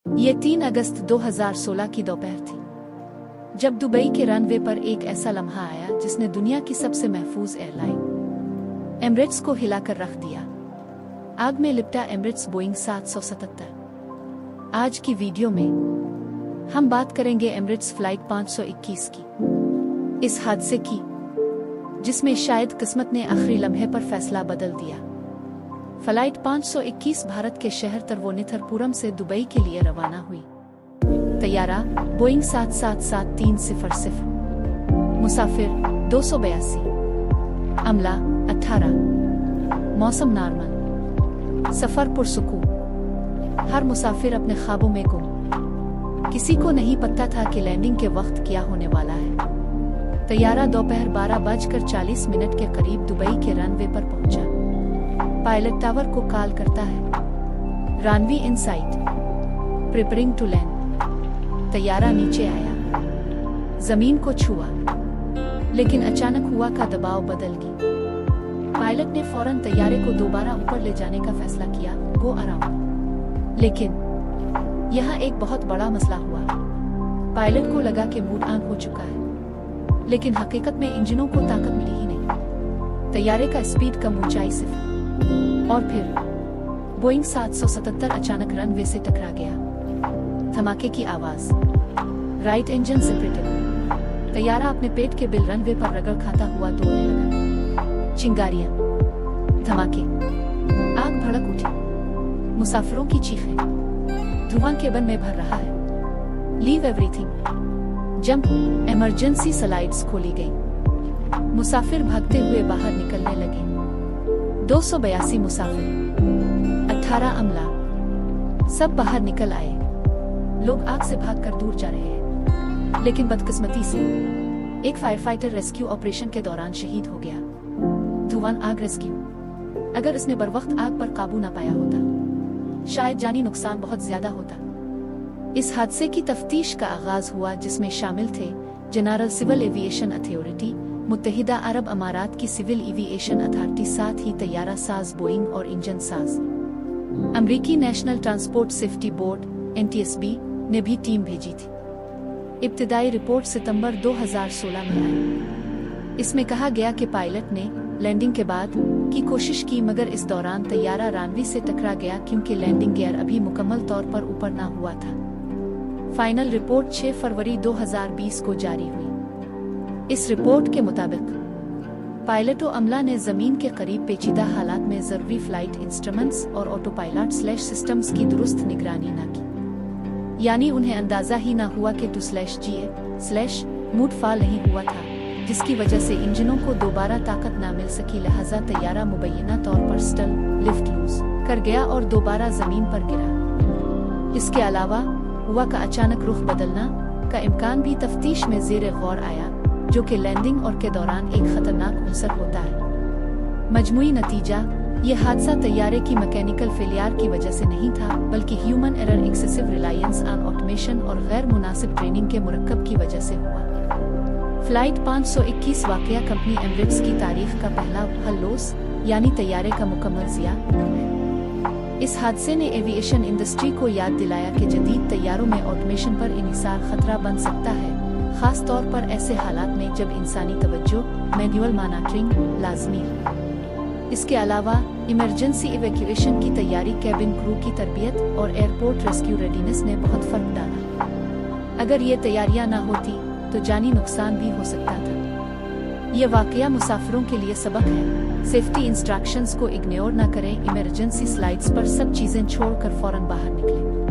ये 3 अगस्त 2016 की दोपहर थी जब दुबई के रनवे पर एक ऐसा लम्हा आया जिसने दुनिया की सबसे महफूज एयरलाइन एमिरेट्स को हिलाकर रख दिया। आग में लिपटा एमिरेट्स बोइंग 777। आज की वीडियो में हम बात करेंगे एमिरेट्स फ्लाइट 521 की, इस हादसे की जिसमें शायद किस्मत ने आखिरी लम्हे पर फैसला बदल दिया। फ्लाइट 521 भारत के शहर तिरुवनंतपुरम से दुबई के लिए रवाना हुई। तैयारा बोइंग 777-300, मुसाफिर 282, अमला 18, मौसम नॉर्मल, सफर पुरसुकून। हर मुसाफिर अपने ख्वाबों में गुम, किसी को नहीं पता था कि लैंडिंग के वक्त क्या होने वाला है। तैयारा दोपहर 12:40 के करीब दुबई के रनवे पर पहुंचा। पायलट टावर को कॉल करता है, runway in sight, preparing to land. तैयारा नीचे आया, जमीन को छुआ, लेकिन अचानक हवा का दबाव बदल गया। पायलट ने फौरन तैयारे को दोबारा ऊपर ले जाने का फैसला किया, गो अराउंड। लेकिन यहाँ एक बहुत बड़ा मसला हुआ। पायलट को लगा कि मूड ऑन हो चुका है, लेकिन हकीकत में इंजनों को ताकत मिली ही नहीं। तैयारे का स्पीड कम, ऊंचाई सिर्फ, और फिर बोइंग 777 अचानक रनवे से टकरा गया। धमाके की आवाज, राइट इंजन सेपरेटेड। तैयारा अपने पेट के बिल रनवे पर रगड़ खाता हुआ दौड़ने लगा। चिंगारियां, धमाके, आग भड़क उठी, मुसाफिरों की चीखें, धुआं केबिन में भर रहा है। Leave everything, jump, emergency slides खोली गई। मुसाफिर भागते हुए बाहर निकलने लगे। 282 मुसाफिर, 18 अमला, सब बाहर निकल आए। लोग आग से भागकर दूर जा रहे हैं, लेकिन बदकिस्मती से एक फायर फाइटर रेस्क्यू ऑपरेशन के दौरान शहीद हो गया। धुआं आग रेस्क्यू, अगर इसने बरवक्त आग पर काबू न पाया होता, शायद जानी नुकसान बहुत ज्यादा होता। इस हादसे की तफ्तीश का आगाज हुआ, जिसमें शामिल थे जनरल सिविल एविएशन अथॉरिटी, मुत्तहिदा अरब अमारात की सिविल एविएशन अथॉरिटी, साथ ही तैयारा साज बोइंग और इंजन साज। अमेरिकी national transport safety board (NTSB) ने भी टीम भेजी थी। इब्तिदाई रिपोर्ट सितंबर 2016 में आई। इसमें कहा गया कि पायलट ने लैंडिंग के बाद की कोशिश की, मगर इस दौरान तैयारा रनवे से टकरा गया क्योंकि लैंडिंग गियर अभी मुकम्मल तौर पर ऊपर न हुआ था। फाइनल रिपोर्ट 6 फरवरी 2020 को जारी हुई। इस रिपोर्ट के मुताबिक पायलट और अमला ने जमीन के करीब पेचीदा हालात में जरूरी फ्लाइट इंस्ट्रूमेंट्स और ऑटो पायलट सिस्टम्स की दुरुस्त निगरानी न की, यानी उन्हें अंदाजा ही न हुआ कि मूड फॉल नहीं हुआ था, जिसकी वजह से इंजनों को दोबारा ताकत न मिल सकी। लिहाजा तैयारा मुबैना तौर पर स्टल लिफ्ट लूज कर गया और दोबारा जमीन पर गिरा। इसके अलावा हवा का अचानक रुख बदलना का इम्कान भी तफ्तीश में ज़ेरे गौर आया, जो कि लैंडिंग और के दौरान एक खतरनाक अवसर होता है। मजमूई नतीजा, ये हादसा तैयारे की मैकेनिकल फेलियर की वजह से नहीं था, बल्कि human error, excessive reliance on automation और गैर मुनासिब ट्रेनिंग के मुरक्कब की वजह से हुआ। फ्लाइट 521 वाकया कंपनी एमिरेट्स की तारीख का पहला हल्लोस, यानी तैयारे का मुकम्मल ज़िया है। इस हादसे ने एविएशन इंडस्ट्री को याद दिलाया कि जदीद तैयारों में ऑटोमेशन पर इन्हिसार खतरा बन सकता है, खास तौर पर ऐसे हालात में जब इंसानी तवज्जो, मैनुअल मॉनिटरिंग लाजमी है। इसके अलावा इमरजेंसी इवैक्यूएशन की तैयारी, कैबिन क्रू की तरबियत और एयरपोर्ट रेस्क्यू रेडीनेस ने बहुत फर्क डाला। अगर ये तैयारियां ना होती तो जानी नुकसान भी हो सकता था। ये वाकया मुसाफिरों के लिए सबक है। सेफ्टी इंस्ट्रक्शंस को इग्नोर न करें। इमरजेंसी स्लाइड्स पर सब चीजें छोड़कर फौरन बाहर निकलें।